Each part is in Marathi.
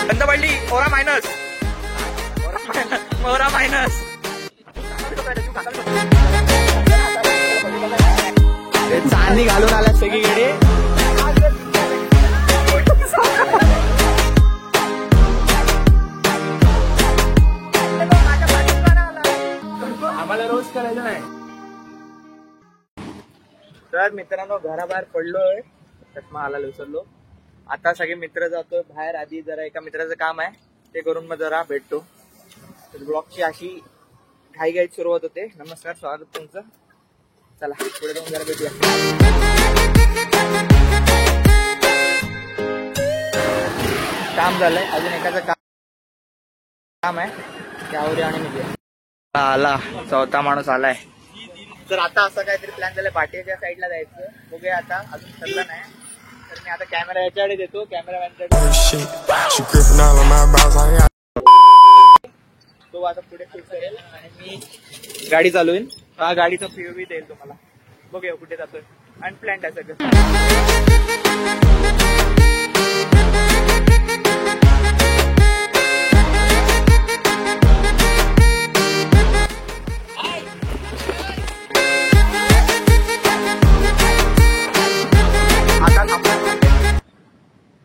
बंद पडली. ओरा मायनस ओरा मायनस. चांदी घालून आल्या सगळीकडे. आम्हाला रोज करायचं नाही. तर मित्रांनो घराबाहेर पडलोय. चष्मा आला विसरलो. आता सगळे मित्र जातोय बाहेर. आधी जरा एका मित्राचं काम आहे ते करून मग जरा भेटतो. तर ब्लॉगची अशी घाई सुरुवात होते. नमस्कार, स्वागत तुमचं. चला पुढे जाऊन जरा भेटूया. काम झालंय. अजून एकाचं काम आहे त्यावर आणि मी आला. चौथा माणूस आलाय. तर आता असं काहीतरी प्लॅन झालाय. पाटीच्या साईडला जायचं. बघूया आता. अजून ठरलं नाही. तर मी आता कॅमेरा याच्याकडे देतो. कॅमेरामॅनकडे तो आता पुढे शूट करेल आणि मी गाडी चालवेन. हा गाडीचा पीओव्ही देईल तुम्हाला. बघूया कुठे जातोय. अनप्लॅन्ड आहे सगळं.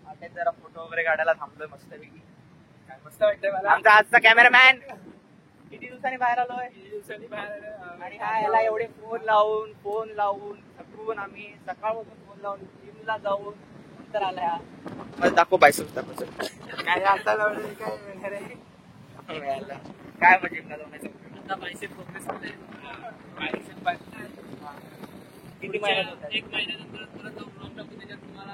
आता जरा फोटो वगैरे काढायला थांबलोय मस्तपैकी. मस्त वाटतंय मला. आमचा आजचा कॅमेरामॅन किती दिवसांनी बाहेर आलोय. आणि हा याला एवढे फोन लावून थकून आम्ही सकाळपासून फोन लावून जिमला जाऊन नंतर आलाय. हा मला दाखव बायसेप्स दाखव. काय आता काय म्हणजे जिमला जाऊन आता बायसेप प्रोग्रेस किती महिन्यात. 1 महिन्यानंतर परत जाऊन ब्लॉग टाकू. त्याच्यात तुम्हाला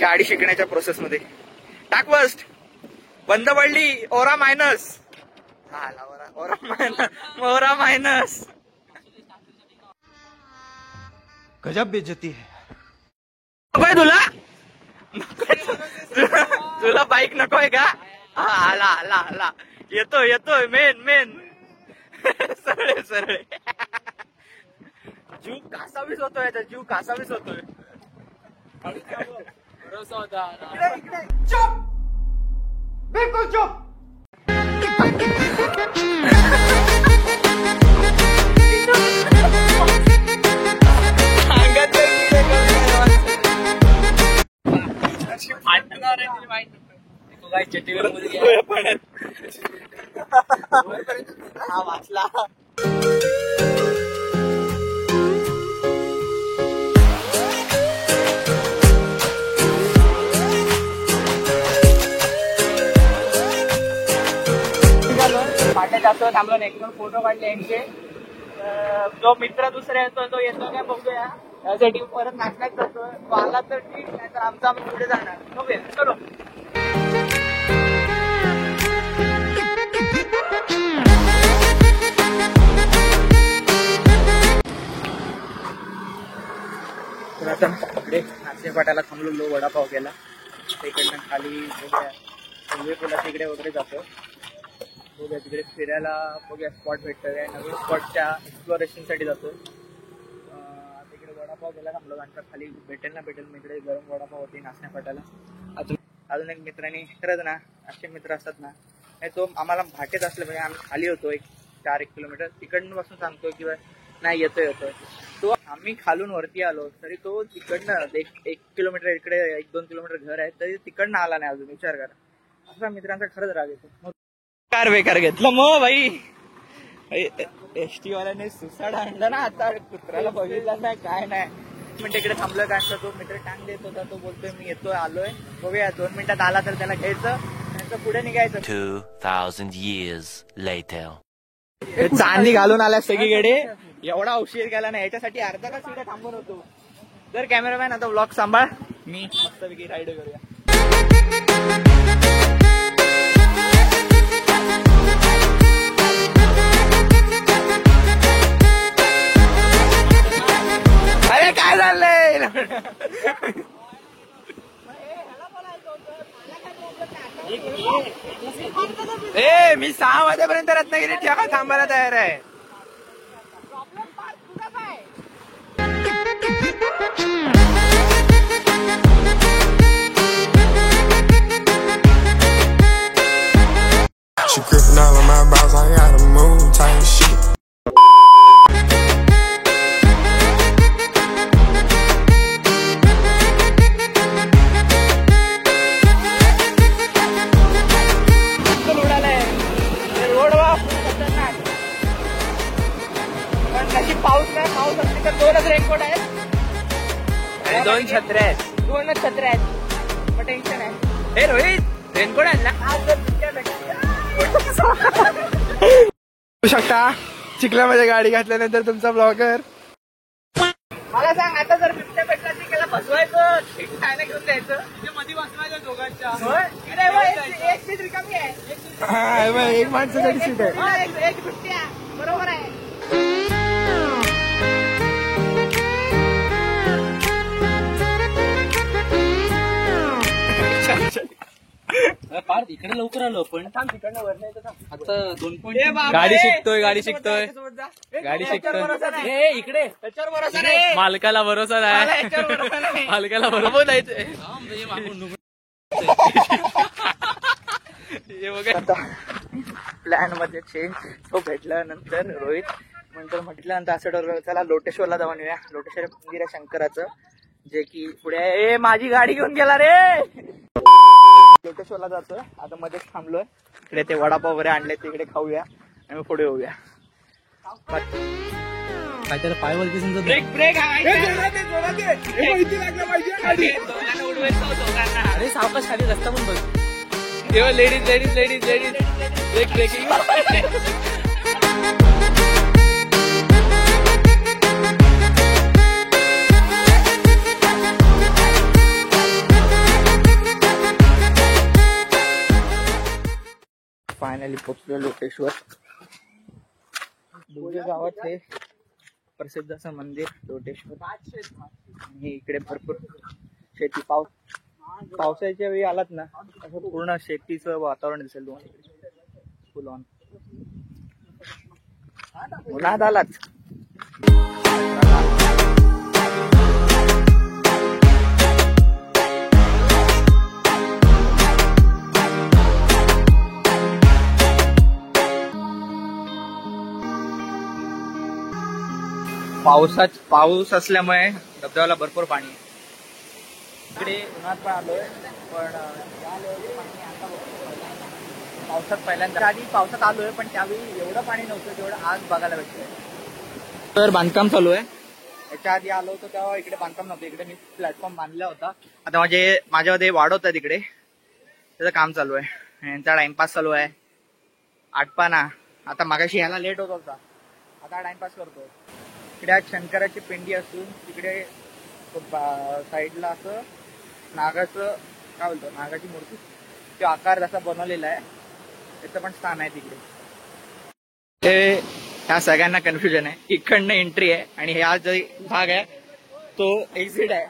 गाडी शिकण्याच्या प्रोसेस मध्ये. टाकवस्ट बंद पडली. ओरा मायनस. ओरा मायनस. गजब बेइज्जती है. नकोय तुला बाईक नकोय का. आला येतोय मेन सरळे. जीव कासावीस होतोय. जीव कासावीस होतोय. भरोसा होता. चुप, बिलकुल चुप. हा वाचला. जास्त थांबलो नाही. फोटो काढले यांचे. जो मित्र दुसरा येतो तो येतो काय बघूया. त्यासाठी परत नाचण्यात जातो. तो आला तर ठीक, नाही तर आमचा आम्ही पुढे जाणार. बघूया. चलो. तर आता इकडे नाचणे पाट्याला थांबलो. वडापाव केला. तिकडनं खाली बघूया पुला तिकडे वगैरे जातो. बघूया तिकडे फिरायला. बघूया स्पॉट भेटतोय. नवीन स्पॉटच्या एक्सप्लोरेशन साठी जातो. तिकडे वडापाव गेला थांबलो. नंतर खाली भेटेल मी इकडे गरम वडापाव होती नाचण्या पाट्याला. अजून एक मित्रांनी खरंच ना असे मित्र असतात ना. तो आम्हाला भाटेत असले म्हणजे आम्ही खाली होतो 4-1 किलोमीटर. तिकडनं पासून सांगतो की नाही येतोय. तो आम्ही खालून वरती आलो तरी तो तिकडनं 1 किलोमीटर इकडे 1-2 किलोमीटर घर आहे तरी तिकडनं आला नाही अजून. विचार करा. असा मित्रांचा खरंच राग येतो. बेकार घेतलं मग भाई. एसटी वाल्याने सुसाड आणलं ना. आता कुत्र्याला बघितलं नाही काय नाही. मिनिट इकडे थांबलं काय असतं. तो मित्र टांग देत होता. तो बोलतोय मी येतोय आलोय. बघूया 2 मिनिटात आला तर त्याला घ्यायचं नाही पुढे निघायचं. 2000 years later. चांदी घालून आल्या सगळीकडे. एवढा उशीर गेला नाही. याच्यासाठी अर्धा तास इकडे थांबून होतो. जर कॅमेरामॅन आता व्लॉग सांभाळ. मी मस्तपैकी राईड करूया. अरे काय झालंय. मी 6 वाजेपर्यंत रत्नागिरी ठेवा थांबायला तयार आहे. आणि 2 छत्र्या आहेत. 2च छत्र्या आहेत. मग टेन्शन आहे. हे रोहित रेनकोट आणला. बघू शकता चिखल्यामध्ये गाडी घातल्यानंतर तुमचा ब्लॉगर. मला सांग आता जर बिबट्या भेटला त्याला फसवायचं खायला घेऊन जायचं मध्ये बसवायचं दोघांच्या. एक सीट रिकामी आहे. एक माणसासाठी सीट आहे. हा, एक बिबट्या बरोबर आहे. फार इकडे लवकर आलो पण तिकडनं वर नाही तर आता 2 पॉईंट. गाडी शिकतोय गाडी शिकतोय गाडी शिकतोय. ए इकडे त्याच्यावर भरोसा नाही. मालकाला भरोसा मला नाही. याच्यावर भरोसा नाही. मालकाला बरोबर जायचंय. हे बघा प्लॅन मध्ये चेंज तो भेटल्यानंतर रोहित नंतर म्हटल्यानंतर असं ठरवलं चला लोटेश्वरला जाऊन येऊया. लोटेश्वर मंदिर आहे शंकराचं जे की पुढे आहे. माझी गाडी घेऊन गेला रे. लोटेश्वरला जातोय आता मध्येच थांबलोय. इकडे ते वडापाव वगैरे आणले तिकडे खाऊया आणि पुढे येऊया. काय त्याला पाय वरती समजा ब्रेक ब्रेक अरे सावकाश खाली रस्ता पण बघ. तेव्हा ladies ladies ladies ladies brake braking. Finally पोहोचलो लोटेश्वर. दोघे गावात हे प्रसिद्ध असं मंदिर लोटेश्वर. आणि इकडे भरपूर शेती पावसाच्या वेळी आलात ना असं पूर्ण शेतीचं वातावरण दिसेल तुम्हाला. फुल ऑन उन्हात आलात. पाऊस असल्यामुळे धबधब्याला भरपूर पाणी आहे. इकडे उन्हात पण आलोय पण पावसात पहिल्यांदा आधी पावसात आलोय पण त्यावेळी एवढं पाणी नव्हतं जेवढं आज बघायला भेटतंय. तर बांधकाम चालू आहे. याच्या आधी आलो होतो तेव्हा इकडे बांधकाम नव्हतं. इकडे मी प्लॅटफॉर्म बांधला होता. आता माझ्यामध्ये वाढवतात इकडे त्याचं काम चालू आहे. यांचा टाइमपास चालू आहे. आटपाना आता मागाशी ह्याला लेट होत होता आता टाइमपास करतो. इकडे आज शंकराची पिंडी असून तिकडे साईडला असं नागाचं काय बोलतो नागाची मूर्ती तो आकार जसा बनवलेला आहे त्याचं पण स्थान आहे तिकडे. ते ह्या सगळ्यांना कन्फ्युजन आहे. इकडनं एंट्री आहे आणि हा जो भाग आहे तो एक्झिट आहे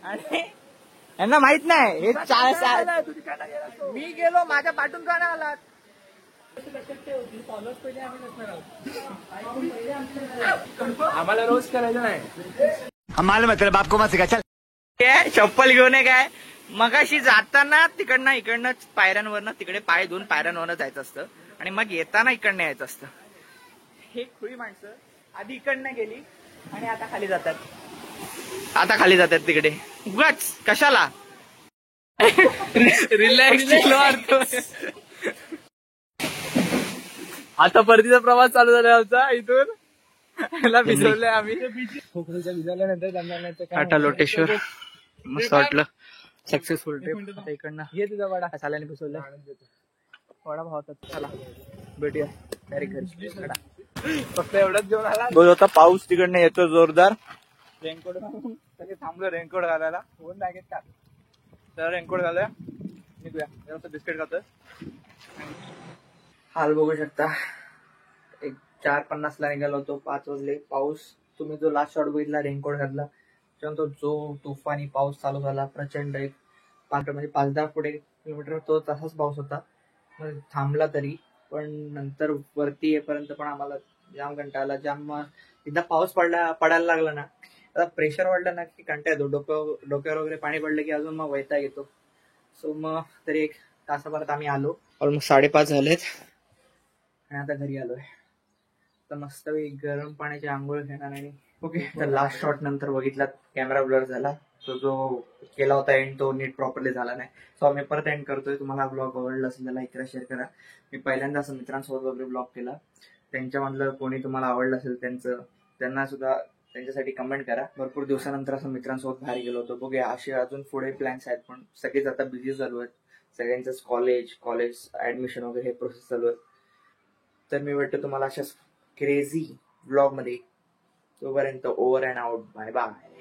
आणि यांना माहित नाही हे मी गेलो माझ्या पाठून का नाही आलात. आम्हाला रोज करायचं नाही. हमारे मतलब आपको मत सिखा चल. चप्पल घेऊन आहे काय मगाशी जाताना तिकडनं इकडनं पायऱ्यांवरनं तिकडे पाय धुवून पायऱ्यांवरनं जायचं असतं आणि मग येताना इकडनं यायचं असतं. हे खुळी माणसं आधी इकडनं गेली आणि आता खाली जातात तिकडे उगाच कशाला. रिलॅक्स. आता परतीचा प्रवास चालू झाला आमचा. इथून याला भिजवलंय आम्ही. खोकरीच्या भिजवल्यानंतर जमल्यानंतर आता लोटेश्वर मस्त वाटलं. Successful trip. आता इकडनं ये तुझा वडा साल्याने भिजवलं वडापाव होता. चला भेटूया डायरेक्ट घरी. फक्त एवढंच जेवण आला. बोल होता पाऊस तिकडनं येतो जोरदार. रेनकोट थांबलो रेनकोट घालायला. फोन बॅगेत टाक. तर रेनकोट घालूया निघूया. जरा बिस्किट खातोय. हाल बघू शकता. एक 4:50 ला निघालो होतो. 5 वाजले. पाऊस तुम्ही जो लास्ट शॉट बघितला रेनकोट घातला त्यानंतर जो तुफानी पाऊस चालू झाला प्रचंड. एक 5-10 पुढे किलोमीटर तो तसाच पाऊस होता. थांबला तरी पण नंतर वरती येईपर्यंत पण आम्हाला जाम कंटाळा आला. जाम एकदा पाऊस पडायला लागला ना आता प्रेशर वाढलं ना की कंटाळा येतो. डोक्यावर वगैरे पाणी पडलं की अजून मग वैताग येतो. सो मग तरी 1 तासाभरात आम्ही आलो. ऑलमोस्ट 5:30 झालेत आणि आता घरी आलोय. तर मस्त गरम पाण्याची आंघोळ घेणार आणि ओके. तर लास्ट शॉट नंतर बघितला कॅमेरा ब्लर झाला. तो जो केला होता एंड तो नीट प्रॉपरली झाला नाही. सो आम्ही परत एंड करतोय. तुम्हाला ब्लॉग आवडला असेल तर लाईक करा शेअर करा. मी पहिल्यांदा असं मित्रांसोबत वगैरे ब्लॉग केला. त्यांच्यामधलं कोणी तुम्हाला आवडलं असेल त्यांना सुद्धा त्यांच्यासाठी कमेंट करा. भरपूर दिवसानंतर असं मित्रांसोबत बाहेर गेलो होतो. बघूया असे अजून पुढे प्लॅन्स आहेत, पण सगळेच आता बिझी चालू आहेत. सगळ्यांचंच कॉलेज ऍडमिशन वगैरे हे प्रोसेस चालू आहे. तर मी वाटतं तुम्हाला अशाच क्रेझी व्लॉग मध्ये. तोपर्यंत over and out. Bye bye.